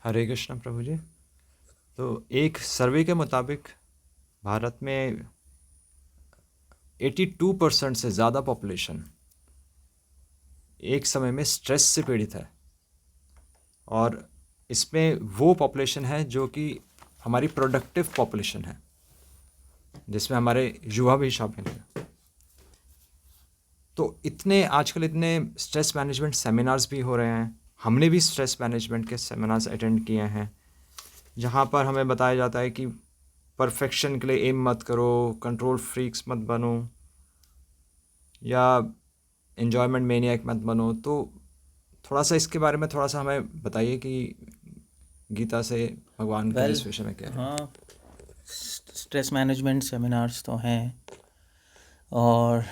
हरे कृष्ण प्रभु जी। तो एक सर्वे के मुताबिक भारत में 82% से ज़्यादा पॉपुलेशन एक समय में स्ट्रेस से पीड़ित है, और इसमें वो पॉपुलेशन है जो कि हमारी प्रोडक्टिव पॉपुलेशन है, जिसमें हमारे युवा भी शामिल हैं। तो आजकल इतने स्ट्रेस मैनेजमेंट सेमिनार्स भी हो रहे हैं। हमने भी स्ट्रेस मैनेजमेंट के सेमिनार्स अटेंड किए हैं, जहाँ पर हमें बताया जाता है कि परफेक्शन के लिए एम मत करो, कंट्रोल फ्रीक्स मत बनो, या एन्जॉयमेंट मेनियक मत बनो। तो थोड़ा सा इसके बारे में थोड़ा सा हमें बताइए कि गीता से भगवान का वेल इस विषय में क्या है। हाँ, स्ट्रेस मैनेजमेंट सेमिनार्स तो हैं, और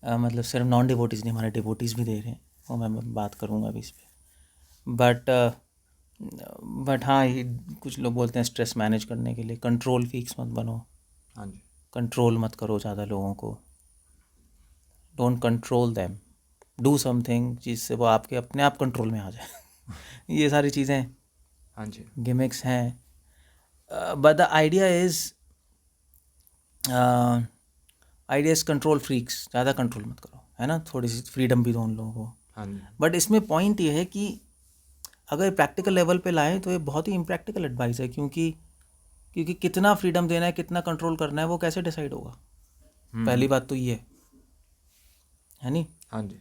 मतलब सिर्फ नॉन डिवोटीज़ नहीं, हमारे डिवोटीज़ भी दे रहे हैं, और मैं बात करूँगा अभी इस पर। बट हाँ, ये कुछ लोग बोलते हैं स्ट्रेस मैनेज करने के लिए कंट्रोल फीक्स मत बनो, हाँ जी। कंट्रोल मत करो ज़्यादा लोगों को, don't control them, do something जिससे वो आपके अपने आप कंट्रोल में आ जाए। ये सारी चीज़ें हाँ जी। गिमिक्स हैं, but the idea is control freaks, ज़्यादा कंट्रोल मत करो, है ना, थोड़ी सी फ्रीडम भी दो उन लोगों को। हाँ जी। बट इसमें पॉइंट ये है कि अगर प्रैक्टिकल लेवल पे लाएं तो ये बहुत ही इम्प्रैक्टिकल एडवाइस है, क्योंकि कितना फ्रीडम देना है, कितना कंट्रोल करना है, वो कैसे डिसाइड होगा। पहली बात तो ये है नहीं, हाँ जी।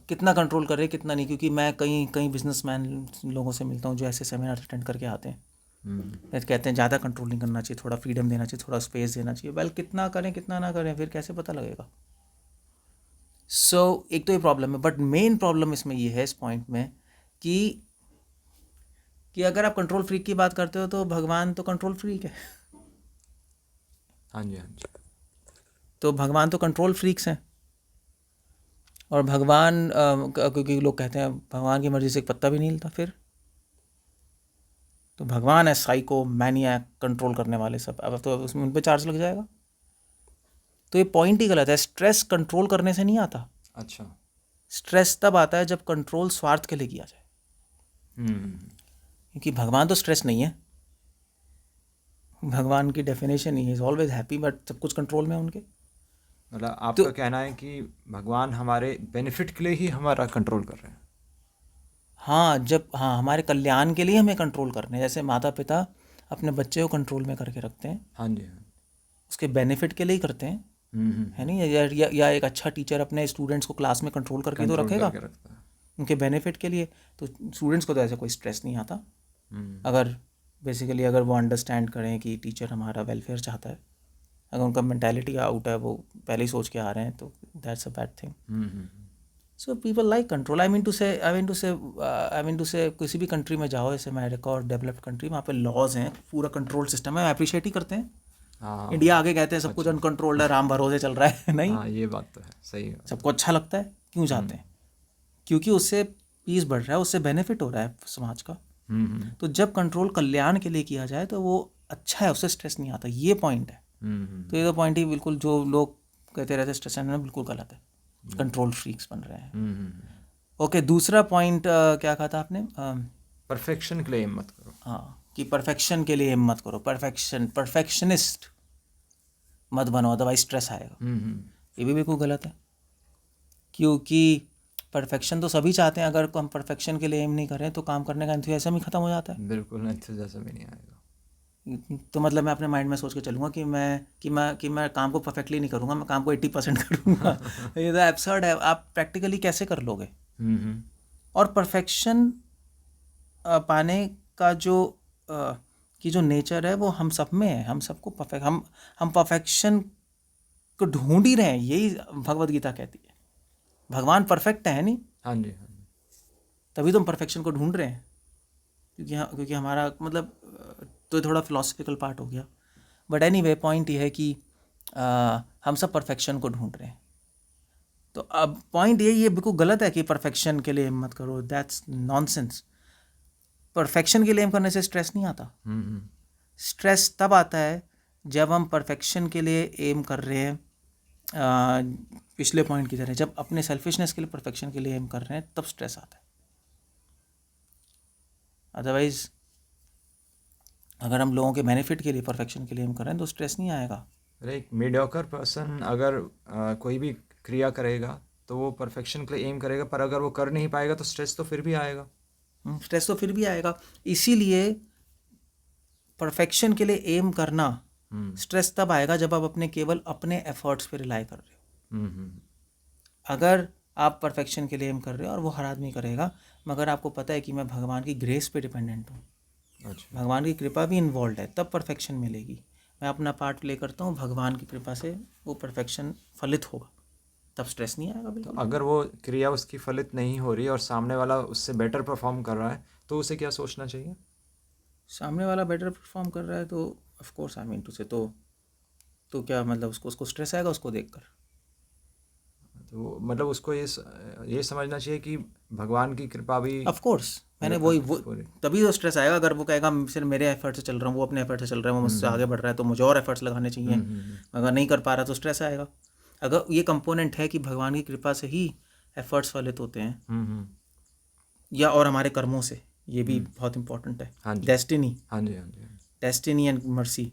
कितना कंट्रोल करे कितना नहीं, क्योंकि मैं कई कई बिजनेसमैन लोगों से मिलता हूँ जो ऐसे सेमिनार अटेंड करके आते हैं, फिर कहते हैं ज़्यादा कंट्रोल नहीं करना चाहिए, थोड़ा फ्रीडम देना चाहिए, थोड़ा स्पेस देना चाहिए। वेल, कितना करें कितना ना करें, फिर कैसे पता लगेगा। सो एक तो ये प्रॉब्लम है, बट मेन प्रॉब्लम इसमें ये है, इस पॉइंट में, कि कि अगर आप कंट्रोल फ्रीक की बात करते हो तो भगवान तो कंट्रोल फ्रीक है। हाँ जी। हाँ जी। तो भगवान तो कंट्रोल फ्रीक्स हैं, और भगवान क्योंकि लोग कहते हैं भगवान की मर्जी से एक पत्ता भी नहीं हिलता, फिर तो भगवान है साइको मैनिया कंट्रोल करने वाले सब, अब तो उसमें उन पर चार्ज लग जाएगा। तो ये पॉइंट ही गलत है। स्ट्रेस कंट्रोल करने से नहीं आता, अच्छा। स्ट्रेस तब आता है जब कंट्रोल स्वार्थ के लिए किया जाए, क्योंकि भगवान तो स्ट्रेस नहीं है। भगवान की definition he is always happy, but सब कुछ कंट्रोल में है उनके। मतलब तो आपका कहना है कि भगवान हमारे बेनिफिट के लिए ही हमारा कंट्रोल कर रहे हैं। हाँ, जब हाँ हमारे कल्याण के लिए हमें कंट्रोल करने, जैसे माता पिता अपने बच्चे को कंट्रोल में करके रखते हैं, हाँ जी। हाँ। उसके बेनिफिट के लिए ही करते हैं, है नहीं, या एक अच्छा टीचर अपने स्टूडेंट्स को क्लास में कंट्रोल करके तो कंट्रोल रखेगा, करके रखता है। उनके बेनिफिट के लिए। तो स्टूडेंट्स को तो ऐसे कोई स्ट्रेस नहीं आता, अगर बेसिकली अगर वो अंडरस्टैंड करें कि टीचर हमारा वेलफेयर चाहता है। अगर उनका मेंटालिटी आउट है, वो पहले ही सोच के आ रहे हैं, तो that's a bad thing. So people like control. I mean to say किसी भी कंट्री में जाओ, जैसे अमेरिका और डेवलप्ड कंट्री, वहाँ पे लॉज हैं, पूरा कंट्रोल सिस्टम है, अप्रिशिएट ही करते हैं। हाँ। इंडिया आगे कहते हैं सब कुछ अच्छा। अनकंट्रोल्ड है, राम भरोसे चल रहा है। नहीं, हाँ, ये बात तो है, सही है। सबको अच्छा लगता है, क्यों जाते हैं? क्योंकि उससे पीस बढ़ रहा है, उससे बेनिफिट हो रहा है समाज का। तो जब कंट्रोल कल्याण के लिए किया जाए तो वो अच्छा है, उससे स्ट्रेस नहीं आता, ये पॉइंट है। तो ये तो पॉइंट ही बिल्कुल, जो लोग कहते रहते हैं स्ट्रेस में, बिल्कुल गलत है, कंट्रोल फ्रीक्स बन रहे हैं। ओके, दूसरा पॉइंट क्या कहा था आपने? परफेक्शन के लिए एम मत करो। हाँ, कि परफेक्शन के लिए हिम्मत करो, परफेक्शनिस्ट मत बनो, अदरवाइज स्ट्रेस आएगा। ये भी बिल्कुल गलत है, क्योंकि परफेक्शन तो सभी चाहते हैं। अगर हम परफेक्शन के लिए एम नहीं करें तो काम करने का एंथुसियाज्म ही खत्म हो जाता है। बिल्कुल एंथुसियाज्म भी नहीं आएगा। तो मतलब मैं अपने माइंड में सोच के चलूँगा कि मैं काम को परफेक्टली नहीं करूँगा, मैं काम को 80% करूँगा। ये तो एब्सर्ड है, आप प्रैक्टिकली कैसे कर लोगे? और परफेक्शन पाने का जो नेचर है वो हम सब में है, हम सबको परफेक्ट, हम परफेक्शन को ढूंढ ही रहे हैं, यही भगवत गीता कहती है। भगवान परफेक्ट है नहीं, हाँ जी। हाँ जी। तभी तो हम परफेक्शन को ढूंढ रहे हैं, क्योंकि हमारा मतलब तो थोड़ा फिलोसफिकल पार्ट हो गया। बट एनीवे, पॉइंट ये है कि हम सब परफेक्शन को ढूंढ रहे हैं। तो अब पॉइंट ये बिल्कुल गलत है कि परफेक्शन के लिए एम मत करो, दैट्स नॉनसेंस। परफेक्शन के लिए एम करने से स्ट्रेस नहीं आता। स्ट्रेस तब आता है जब हम परफेक्शन के लिए एम कर रहे हैं, पिछले पॉइंट की तरह, जब अपने सेल्फिशनेस के लिए परफेक्शन के लिए एम कर रहे हैं, तब स्ट्रेस आता है। अदरवाइज अगर हम लोगों के बेनिफिट के लिए, परफेक्शन के लिए हम कर रहे हैं तो स्ट्रेस नहीं आएगा। एक मीडियोकर पर्सन अगर कोई भी क्रिया करेगा तो वो परफेक्शन के लिए एम करेगा, पर अगर वो कर नहीं पाएगा तो स्ट्रेस तो फिर भी आएगा। स्ट्रेस तो फिर भी आएगा। इसीलिए परफेक्शन के लिए एम करना, स्ट्रेस तब आएगा जब आप केवल अपने एफर्ट्स पे रिलाई कर रहे हो। अगर आप परफेक्शन के लिए एम कर रहे हो, और वो हर आदमी करेगा, मगर आपको पता है कि मैं भगवान की ग्रेस पे डिपेंडेंट हूँ, अच्छा। भगवान की कृपा भी इन्वॉल्व है, तब परफेक्शन मिलेगी। मैं अपना पार्ट प्ले करता हूँ, भगवान की कृपा से वो परफेक्शन फलित होगा, तब स्ट्रेस नहीं आएगा तो बिल्कुल। अगर वो क्रिया उसकी फलित नहीं हो रही और सामने वाला उससे बेटर परफॉर्म कर रहा है तो उसे क्या सोचना चाहिए? सामने वाला बेटर परफॉर्म कर रहा है तो of course I mean to say, तो क्या मतलब उसको स्ट्रेस आएगा उसको देखकर? तो मतलब उसको ये समझना चाहिए कि भगवान की कृपा भी ऑफ कोर्स मैंने वो तभी तो स्ट्रेस आएगा अगर वो कहेगा सिर्फ मेरे एफर्ट से चल रहा हूँ, वो अपने एफर्ट से चल रहा है, वो मुझसे आगे बढ़ रहा है तो मुझे और एफर्ट्स लगाने चाहिए। अगर नहीं कर पा रहा तो स्ट्रेस आएगा। अगर ये कंपोनेंट है कि भगवान की कृपा से ही एफर्ट्स फलित होते हैं, या और हमारे कर्मों से, ये भी बहुत इंपॉर्टेंट है। डेस्टिनी, हाँ जी, हाँ जी, डेस्टिनी एंड मर्सी।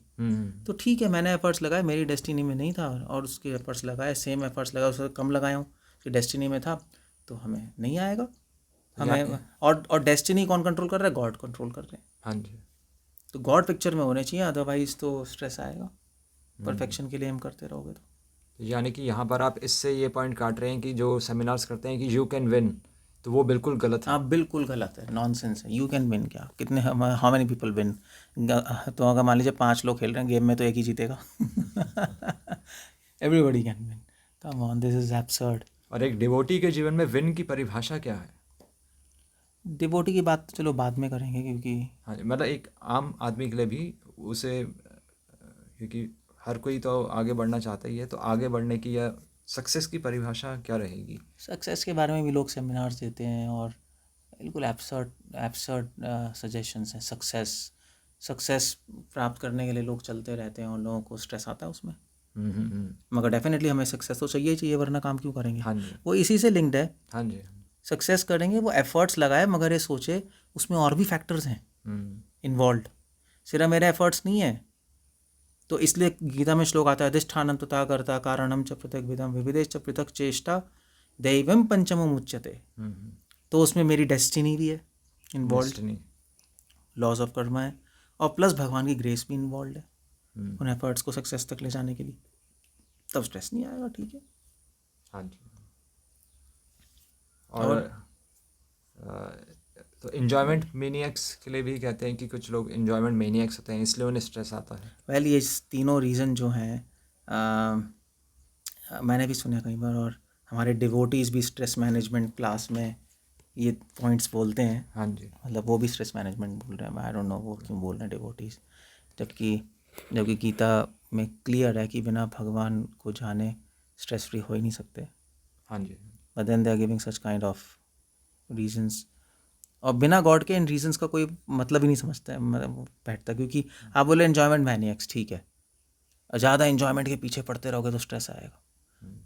तो ठीक है, मैंने एफर्ट्स लगाए, मेरी डेस्टिनी में नहीं था, और उसके एफर्ट्स लगाए, सेम एफर्ट्स लगाए, उससे कम लगाया हूँ, उसकी डेस्टिनी में था, तो हमें नहीं आएगा। हमें और डेस्टिनी कौन कंट्रोल कर रहा है? गॉड कंट्रोल कर रहे हैं। हाँ जी। तो गॉड पिक्चर में होने चाहिए, अदरवाइज तो स्ट्रेस आएगा परफेक्शन के लिए हम करते रहोगे तो। यानी कि यहाँ पर आप इससे ये पॉइंट काट रहे हैं कि जो सेमिनार्स करते हैं कि यू कैन विन, तो वो बिल्कुल गलत है। हाँ, बिल्कुल गलत है, नॉनसेंस है। यू कैन विन क्या? कितने, हाउ मेनी पीपल विन? तो अगर मान लीजिए 5 लोग खेल रहे हैं गेम में तो एक ही जीतेगा। Everybody can win, come on, this is absurd. और एक डिवोटी के जीवन में विन की परिभाषा क्या है? डिवोटी की बात तो चलो बाद में करेंगे, क्योंकि हाँ, मतलब एक आम आदमी के लिए भी उसे, क्योंकि हर कोई तो आगे बढ़ना चाहता ही है, तो आगे बढ़ने की या सक्सेस की परिभाषा क्या रहेगी? सक्सेस के बारे में भी लोग सेमिनार्स देते हैं और बिल्कुल एब्सर्ड सजेशंस हैं। सक्सेस प्राप्त करने के लिए लोग चलते रहते हैं और लोगों को स्ट्रेस आता है उसमें। मगर डेफिनेटली हमें सक्सेस तो चाहिए ही चाहिए, वरना काम क्यों करेंगे? हाँ जी, वो इसी से लिंक्ड है। हाँ जी। सक्सेस करेंगे, वो एफर्ट्स लगाए, मगर ये सोचे उसमें और भी फैक्टर्स हैं इन्वॉल्व, सिर्फ मेरे एफर्ट्स नहीं है। तो इसलिए गीता में श्लोक आता है, अधिष्ठानम तथा कर्ता कारणम च पृथक विदम विविधेश च पृथक चेष्टा दैवम पंचमम उच्यते। तो उसमें मेरी डेस्टिनी भी है इन्वॉल्व, लॉज ऑफ कर्मा है, और प्लस भगवान की ग्रेस भी इन्वॉल्व है उन एफर्ट्स को सक्सेस तक ले जाने के लिए, तब स्ट्रेस नहीं आएगा। ठीक है। हाँ जी। और तो इन्जॉयमेंट मेनियक्स के लिए भी कहते हैं कि कुछ लोग इन्जॉयमेंट मेनियक्स होते हैं, इसलिए उन्हें स्ट्रेस आता है। वेल, ये तीनों रीज़न जो हैं मैंने भी सुना कई बार, और हमारे डिवोटीज़ भी स्ट्रेस मैनेजमेंट क्लास में ये पॉइंट्स बोलते हैं। हाँ जी। मतलब वो भी स्ट्रेस मैनेजमेंट बोल रहे हैं, आई डोंट नो वो क्यों बोल रहे हैं डिवोटीज़, जबकि गीता में क्लियर है कि बिना भगवान को जाने स्ट्रेस फ्री हो ही नहीं सकते। हाँ जी। But then they are giving such kind of reasons, और बिना गॉड के इन रीजंस का कोई मतलब ही नहीं समझता है, मतलब बैठता। क्योंकि आप बोले एन्जॉयमेंट मैनिएक्स, ठीक है, ज़्यादा एन्जॉयमेंट के पीछे पड़ते रहोगे तो स्ट्रेस आएगा।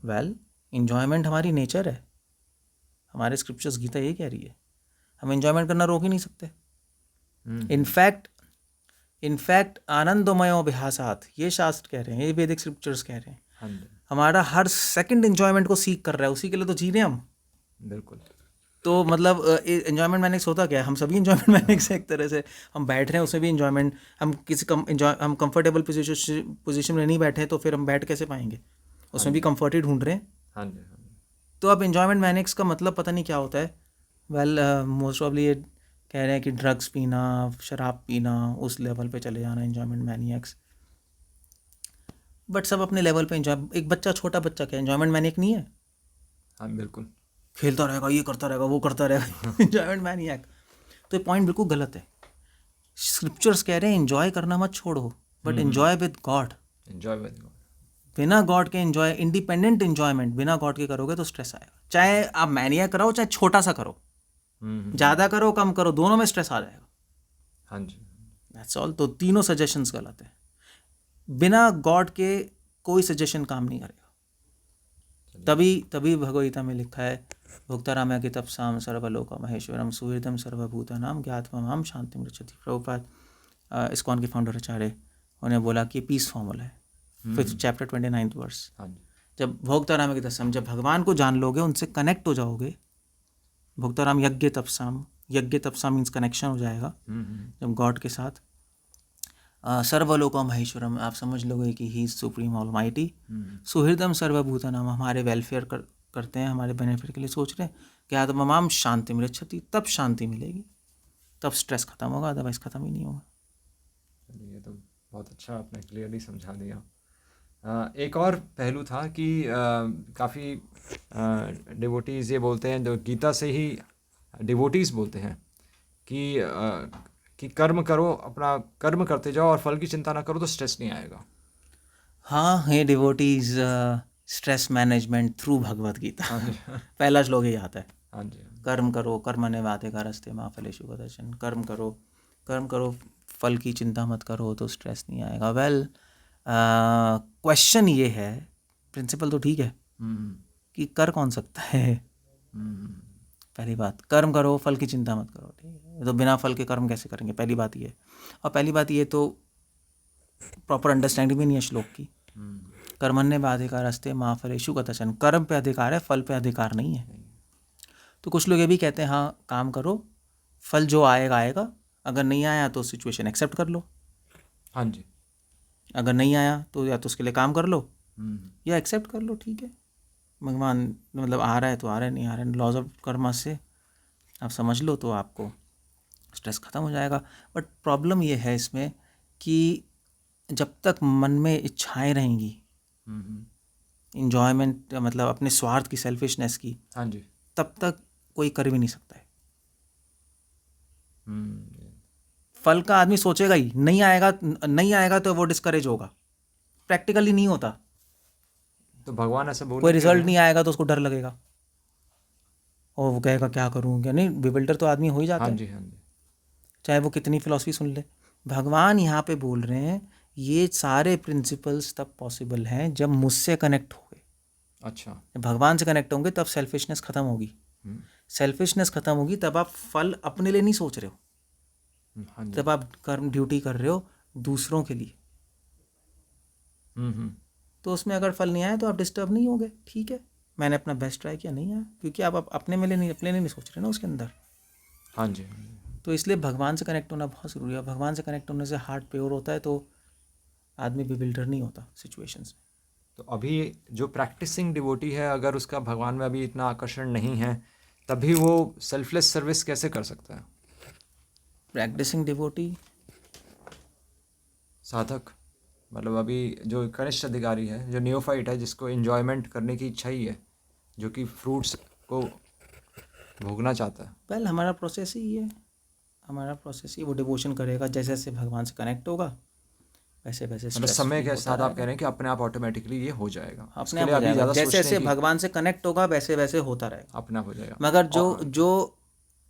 वेल, एन्जॉयमेंट हमारी नेचर है, हमारे स्क्रिप्चर्स गीता ये कह रही है, हम एन्जॉयमेंट करना रोक ही नहीं सकते। इनफैक्ट आनंदमयो अभ्यासात, ये शास्त्र कह रहे हैं, ये वैदिक स्क्रिप्चर्स कह रहे हैं, हाँ जी। हमारा हर सेकंड एन्जॉयमेंट को सीख कर रहा है, उसी के लिए तो जी रहे हैं हम। बिल्कुल। तो मतलब एन्जॉयमेंट मैनिक्स होता क्या है? हम सभी एन्जॉयमेंट मैनिक्स एक तरह से, हम बैठ रहे हैं उसमें भी एन्जॉयमेंट, हम हम कंफर्टेबल पोजीशन में नहीं बैठे हैं तो फिर हम बैठ कैसे पाएंगे? उसमें भी कंफर्ट ही ढूंढ रहे हैं। हाँ जी। तो अब एन्जॉयमेंट मैनिक्स का मतलब पता नहीं क्या होता है। वेल, मोस्ट ऑफली ये कह रहे हैं कि ड्रग्स पीना, शराब पीना, उस लेवल पे चले जाना एन्जॉयमेंट मैनियक्स। बट सब अपने लेवल पे एंजॉय, एक बच्चा, छोटा बच्चा क्या एन्जॉयमेंट मैनियक नहीं है? हाँ बिल्कुल। खेलता रहेगा, ये करता रहेगा, वो करता रहेगा, एन्जॉयमेंट मैनियक। तो ये पॉइंट बिल्कुल गलत है। स्क्रिप्चर्स कह रहे हैं एंजॉय करना मत छोड़ो, but enjoy with God. Enjoy with God. बिना गॉड के एंजॉय, इंडिपेंडेंट एंजॉयमेंट बिना गॉड के करोगे तो स्ट्रेस आएगा। चाहे आप मैनियक कराओ, चाहे छोटा सा करो, ज़्यादा करो कम करो, दोनों में स्ट्रेस आ जाएगा। हाँ जी। That's all. तो तीनों सजेशंस गलत है। बिना गॉड के कोई सजेशन काम नहीं करेगा। तभी भगवद गीता में लिखा है भोक्तारामय तपसाम सर्वलोक महेश्वरम सुहृदम सर्वभूतानाम ज्ञात्वमाम शांतिम रक्षति। प्रभुपाद इस्कॉन के फाउंडर आचार्य उन्होंने बोला कि पीस फॉर्मूला है, 5th चैप्टर 29th वर्स। हाँ जी। जब भोक्तारामय तपसाम, जब भगवान को जान लोगे, उनसे कनेक्ट हो जाओगे, भोक्ताराम यज्ञ तपसाम मीन्स कनेक्शन हो जाएगा जब गॉड के साथ। सर्वलोका महेश्वरम, आप समझ लोगे कि ही इज सुप्रीम ऑलमाइटी। सुहृदम सर्वभूतानाम, हमारे वेलफेयर करते हैं, हमारे बेनिफिट के लिए सोच रहे हैं। क्या तमाम शांति मिलती, तब शांति मिलेगी, तब स्ट्रेस खत्म होगा, अदरवाइज खत्म ही नहीं होगा। चलिए, ये तो बहुत अच्छा आपने क्लियरली समझा दिया। एक और पहलू था कि काफ़ी डिवोटीज़ ये बोलते हैं, जो गीता से ही डिवोटीज़ बोलते हैं कि कर्म करो, अपना कर्म करते जाओ और फल की चिंता ना करो तो स्ट्रेस नहीं आएगा। हाँ, हे devotees, stress management through Bhagavad Gita. पहला श्लोक ही आता है। हाँ जी। कर्म करो, कर्मण्येवाधिकारस्ते मा फलेषु कदाचन। कर्म करो, फल की चिंता मत करो तो स्ट्रेस नहीं आएगा। वेल, क्वेश्चन ये है, प्रिंसिपल तो ठीक है कि कर कौन सकता है। पहली बात, कर्म करो, फल की चिंता मत करो, ठीक है। तो बिना फल के कर्म कैसे करेंगे, पहली बात ये। और पहली बात ये तो प्रॉपर अंडरस्टैंडिंग भी नहीं है श्लोक की। कर्मण्येवाधिकारस्ते मा फलेषु कदाचन, कर्म पे अधिकार है, फल पे अधिकार नहीं है। तो कुछ लोग ये भी कहते हैं, हाँ काम करो, फल जो आएगा आएगा, अगर नहीं आया तो सिचुएशन एक्सेप्ट कर लो। हाँ जी। अगर नहीं आया तो या तो उसके लिए काम कर लो या एक्सेप्ट कर लो, ठीक है, भगवान मतलब आ रहा है तो आ रहा है, नहीं आ रहा है, लॉज ऑफ कर्मा से आप समझ लो तो आपको स्ट्रेस खत्म हो जाएगा। बट प्रॉब्लम ये है इसमें कि जब तक मन में इच्छाएं रहेंगी, इंजॉयमेंट मतलब अपने स्वार्थ की, सेल्फिशनेस की, हाँ जी, तब तक कोई कर भी नहीं सकता है। फल का आदमी सोचेगा ही, नहीं आएगा तो वो डिस्करेज होगा, प्रैक्टिकली नहीं होता। तो भगवान ऐसा बोल, कोई रिजल्ट नहीं आएगा तो उसको डर लगेगा और वो कहेगा क्या करूँ क्या नहीं, बिबिल्डर तो आदमी हो ही जाता हाँ है, जी, हाँ जी। चाहे वो कितनी फिलॉसफी सुन ले। भगवान यहाँ पे बोल रहे हैं ये सारे प्रिंसिपल्स तब पॉसिबल हैं जब मुझसे कनेक्ट हो गए। अच्छा। जब भगवान से कनेक्ट होंगे तब सेल्फिशनेस खत्म होगी। सेल्फिशनेस खत्म होगी तब आप फल अपने लिए नहीं सोच रहे हो, हाँ जी। तब आप कर्म ड्यूटी कर रहे हो दूसरों के लिए। तो उसमें अगर फल नहीं आया तो आप डिस्टर्ब नहीं होगे, ठीक है, मैंने अपना बेस्ट ट्राई किया, नहीं आया, क्योंकि आप अपने में नहीं, अपने लिए नहीं सोच रहे ना उसके अंदर। हाँ जी। तो इसलिए भगवान से कनेक्ट होना बहुत ज़रूरी है। भगवान से कनेक्ट होने से हार्ट प्योर होता है तो आदमी बिबिल्डर नहीं होता सिचुएशंस में। तो अभी जो प्रैक्टिसिंग डिवोटी है, अगर उसका भगवान में अभी इतना आकर्षण नहीं है, तभी वो सेल्फलेस सर्विस कैसे कर सकता है? प्रैक्टिसिंग डिवोटी, साधक, मतलब अभी जो कनिष्ठ अधिकारी है, जो नियोफाइट है, जिसको एंजॉयमेंट करने की इच्छा ही है, जो कि फ्रूट्स को भोगना चाहता है। वेल हमारा प्रोसेस ही है, हमारा प्रोसेस ही, वो डिवोशन करेगा, जैसे जैसे भगवान से कनेक्ट होगा वैसे वैसे मतलब स्ट्रेस समय फ्री के होता साथ आप रहेगा। कह रहे हैं कि अपने आप ऑटोमेटिकली ये हो जाएगा, अपने उसके आप लिए हो अभी जाएगा, ज़्यादा जैसे सोचने जैसे की, भगवान से कनेक्ट होगा वैसे वैसे होता रहेगा, अपने आप हो जाएगा। मगर जो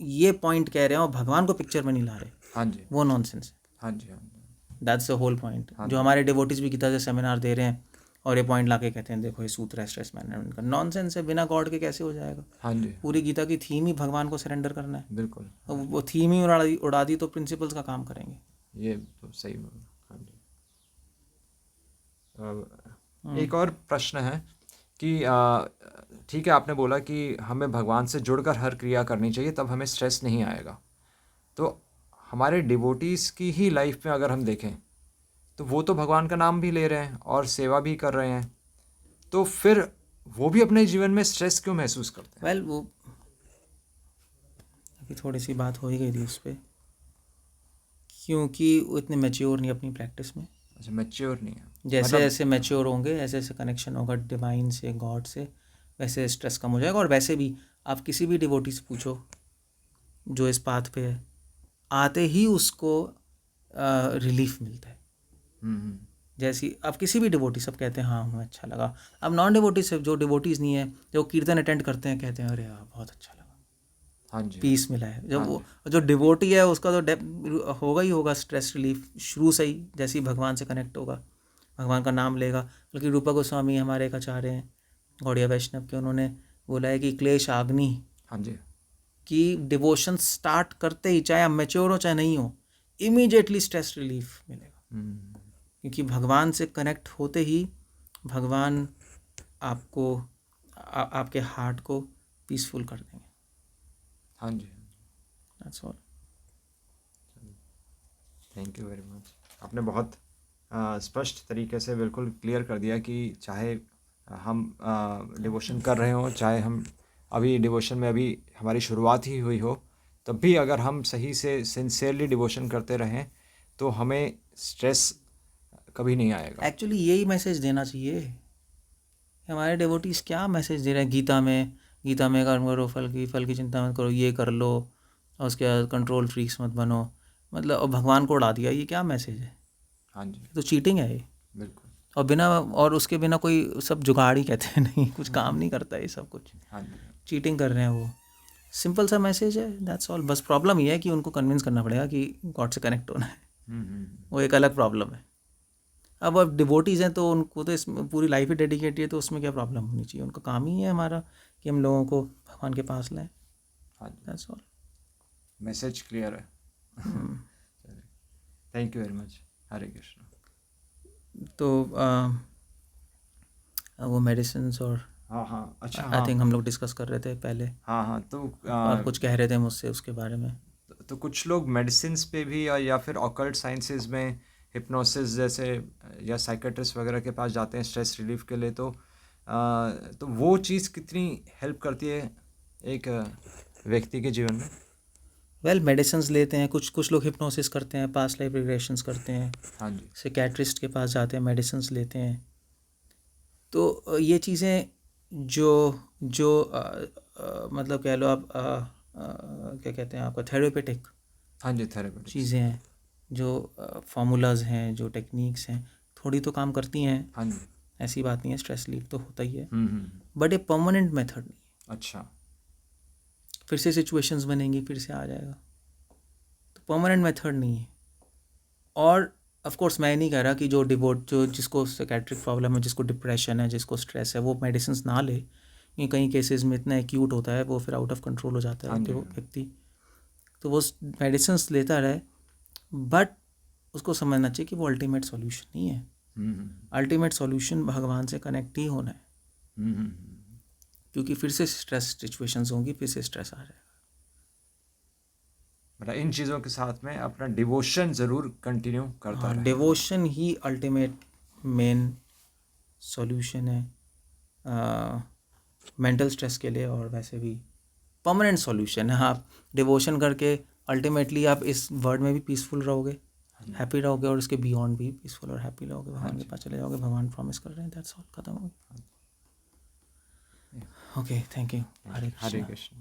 ये पॉइंट कह रहे हो भगवान को पिक्चर में नहीं ला रहे, हाँ जी, वो नॉनसेंस है। हाँ जी, हाँ जी। That's the whole point. हाँ जो हमारे डिवोटीज भी गीता से सेमिनार दे रहे हैं और ये पॉइंट लाके कहते हैं देखो ये सूत्र है स्ट्रेस मैनेजमेंट का, नॉनसेंस है, बिना गॉड के कैसे हो जाएगा। हाँ जी, पूरी गीता की थीम ही भगवान को सरेंडर करना है, बिल्कुल। तो वो थीम ही उड़ा दी तो प्रिंसिपल्स का काम करेंगे। ये तो सही बोला। हाँ जी। एक और प्रश्न है कि ठीक है, आपने बोला कि हमें भगवान से जुड़कर हर क्रिया करनी चाहिए, तब हमें स्ट्रेस नहीं आएगा। तो हमारे डिवोटीज़ की ही लाइफ में अगर हम देखें तो वो तो भगवान का नाम भी ले रहे हैं और सेवा भी कर रहे हैं, तो फिर वो भी अपने जीवन में स्ट्रेस क्यों महसूस करते हैं? वेल वो अभी थोड़ी सी बात हो ही गई थी उस पर, क्योंकि वो इतने मैच्योर नहीं अपनी प्रैक्टिस में। अच्छा, मैच्योर नहीं है। जैसे जैसे मैच्योर होंगे ऐसे ऐसे कनेक्शन होगा डिवाइन से, गॉड से, वैसे स्ट्रेस कम हो जाएगा। और वैसे भी आप किसी भी डिवोटी से पूछो जो इस पाथ पे है, आते ही उसको रिलीफ मिलता है। जैसी अब किसी भी डिवोटी सब कहते हैं हाँ हमें अच्छा लगा। अब नॉन डिवोटी से, जो डिवोटीज़ नहीं है, जो कीर्तन अटेंड करते हैं, कहते हैं अरे यार बहुत अच्छा लगा, हाँ जी, पीस मिला है। जब वो जो डिवोटी है उसका तो होगा ही होगा स्ट्रेस रिलीफ शुरू से ही, जैसे ही भगवान से कनेक्ट होगा, भगवान का नाम लेगा। बल्कि रूपा गोस्वामी हमारे एक आचार्य हैं गौड़िया वैष्णव के, उन्होंने बोला है कि क्लेश अग्नि, हाँ जी। कि डिवोशन स्टार्ट करते ही, चाहे आप मैच्योर हो चाहे नहीं हो, इमीडिएटली स्ट्रेस रिलीफ मिलेगा। क्योंकि भगवान से कनेक्ट होते ही भगवान आपको आपके हार्ट को पीसफुल कर देंगे। हाँ जी। That's all. Thank you very much. आपने बहुत स्पष्ट तरीके से बिल्कुल क्लियर कर दिया कि चाहे हम डिवोशन कर रहे हों, चाहे हम अभी डिवोशन में अभी हमारी शुरुआत ही हुई हो, तब भी अगर हम सही से सिंसियरली डिवोशन करते रहें तो हमें स्ट्रेस कभी नहीं आएगा। एक्चुअली यही मैसेज देना चाहिए। हमारे डिवोटीज क्या मैसेज दे रहे हैं गीता में कर्म करो, फल की चिंता मत करो, ये कर लो, और उसके बाद कंट्रोल फ्रीक्स मत बनो, मतलब और भगवान को उड़ा दिया। ये क्या मैसेज है? हाँ जी, ये तो चीटिंग है ये। बिल्कुल। और उसके बिना कोई सब जुगाड़ ही कहते हैं, नहीं कुछ काम नहीं करता ये सब कुछ। हाँ जी, चीटिंग कर रहे हैं वो। सिंपल सा मैसेज है, दैट्स ऑल। बस प्रॉब्लम ये है कि उनको कन्विंस करना पड़ेगा कि गॉड से कनेक्ट होना है। वो एक अलग प्रॉब्लम है। अब डिवोटीज़ हैं तो उनको तो इसमें पूरी लाइफ ही डेडिकेटेड है, तो उसमें क्या प्रॉब्लम होनी चाहिए? उनका काम ही है हमारा कि हम लोगों को भगवान के पास लाएं। हाँ जी, दैट्स ऑल। मैसेज क्लियर है। Thank you very much. Hare Krishna. तो वो मेडिसिन और हाँ हाँ, अच्छा। आई हाँ थिंक हम लोग डिस्कस कर रहे थे पहले। हाँ हाँ, तो आप कुछ कह रहे थे मुझसे उसके बारे में। तो कुछ लोग मेडिसिन्स पे भी या फिर ऑकल्ट साइंसेज में हिप्नोसिस जैसे या साइकेट्रिस्ट वगैरह के पास जाते हैं स्ट्रेस रिलीफ के लिए, तो वो चीज़ कितनी हेल्प करती है एक व्यक्ति के जीवन में? वेल मेडिसिन्स लेते हैं, कुछ लोग हिप्नोसिस करते हैं, पास्ट लाइफ रिग्रेशंस करते हैं, हाँ जी, साइकेट्रिस्ट के पास जाते हैं, मेडिसिन्स लेते हैं। तो ये चीज़ें जो जो मतलब कह लो आप क्या कहते हैं, आपका थेरेपेटिक हाँ जी, थेरेपेटिक्स। चीज़ें हैं, जो फार्मूलाज हैं, जो टेक्निक्स हैं, थोड़ी तो काम करती हैं। हाँ जी। ऐसी बात नहीं है, स्ट्रेस रिलीफ तो होता ही है, हम्म। बट ये परमानेंट मेथड नहीं है। अच्छा। फिर से सिचुएशंस बनेंगी, फिर से आ जाएगा, तो परमानेंट मेथड नहीं है। और ऑफ कोर्स मैं नहीं कह रहा कि जो जिसको साइकेट्रिक प्रॉब्लम है, जिसको डिप्रेशन है, जिसको स्ट्रेस है, वो मेडिसिन ना ले, क्योंकि कई केसेस में इतना एक्यूट होता है, वो फिर आउट ऑफ कंट्रोल हो जाता हाँ है जी, जो व्यक्ति, तो वो मेडिसिन लेता रहे, बट उसको समझना चाहिए कि वो अल्टीमेट सॉल्यूशन नहीं है। अल्टीमेट सॉल्यूशन भगवान से कनेक्ट ही होना है, क्योंकि फिर से स्ट्रेस सिचुएशंस होंगी, फिर से स्ट्रेस आ जाएगा। मतलब इन चीज़ों के साथ में अपना डिवोशन ज़रूर कंटिन्यू करता रहे। डिवोशन ही अल्टीमेट मेन सॉल्यूशन है मेंटल स्ट्रेस के लिए, और वैसे भी परमानेंट सॉल्यूशन है। आप डिवोशन करके अल्टीमेटली आप इस वर्ल्ड में भी पीसफुल रहोगे, हैप्पी रहोगे, और इसके बियॉन्ड भी पीसफुल और हैप्पी रहोगे। भगवान के पास चले जाओगे, भगवान प्रॉमिस कर रहे हैं। दैट्स ऑल, खत्म हो गया। Okay, thank you. Hare Hare Krishna. Krishna.